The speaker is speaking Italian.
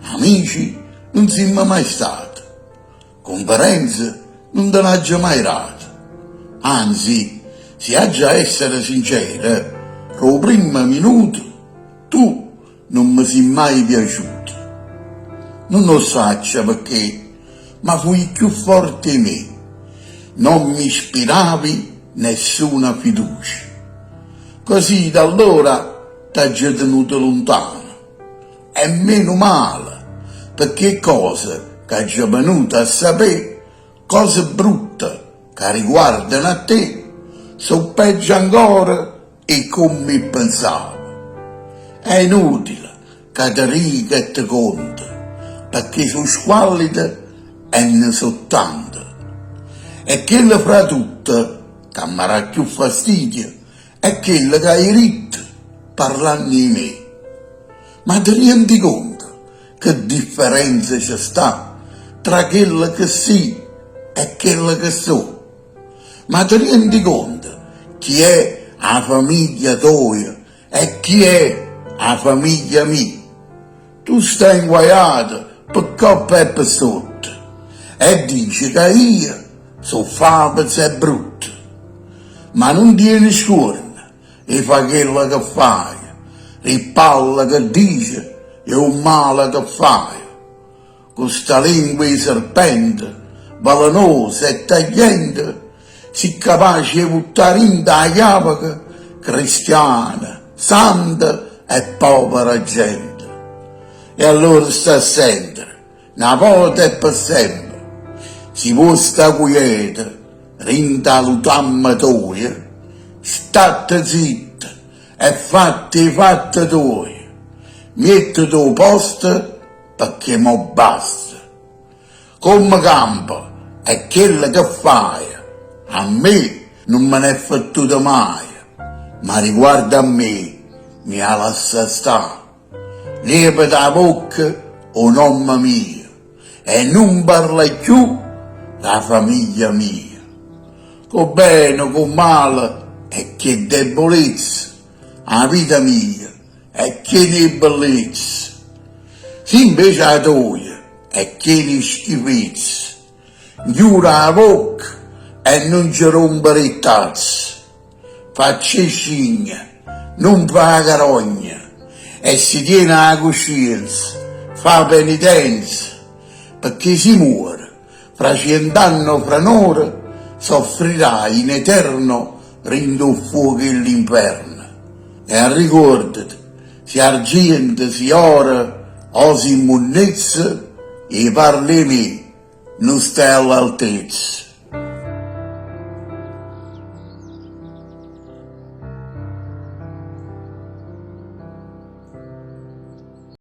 amici non siamo mai stati, conferenze non te l'ha già mai dato. Anzi, se ha già essere sincero, lo primo minuto tu non mi sei mai piaciuto. Non lo so perché, ma fui più forte di me. Non mi ispiravi nessuna fiducia. Così da allora t'ha già tenuto lontano. E meno male, perché cose che hai già venuto a sapere, cose brutte che riguardano a te, sono peggio ancora e come pensavo. È inutile che ti riga e ti conti, perché sono squallide e ne sono tante. E quella fra tutte che mi dà più fastidio è quella che hai ritto parlando di me. Ma ti rendi conto che differenza c'è sta tra quella che sì e quella che so? Ma ti rendi conto chi è la famiglia tua e chi è la famiglia mia? Tu stai inguaiato per coppa e per sotto e dici che io sono fabbrica e brutto, ma non tieni scorna e fa quello che fai, ripalla che dice e un male che fai. Con sta lingua di serpente, velenosa e tagliente, si capace di buttare in da chiave cristiana, santa e povera gente. E allora sta a sentire, una volta e per sempre, si può sta quieta, rinda l'utamma tua, state zitta e fatti i fatti tuoi, mettiti al posto perché mo basta. Come campo è quello che fai, a me non me ne è fottuto mai, ma riguardo a me mi ha lasciato stare. Leva da bocca o nome mio e non parla più la famiglia mia. Con bene, con male e che debolezza, la vita mia e che ne bellezza. Se invece la tua e che ne schifezza, chiuda la bocca e non ci rompere il tazzo. Faccia scigna, non fa carogna e si tiene la coscienza, fa penitenza, perché si muore, fra 100 anni fra un'ora, soffrirà in eterno rindo fuoco dell'inferno. E ricordati, se argento, si ora, o si immonnezza, e parli me, non stai all'altezza.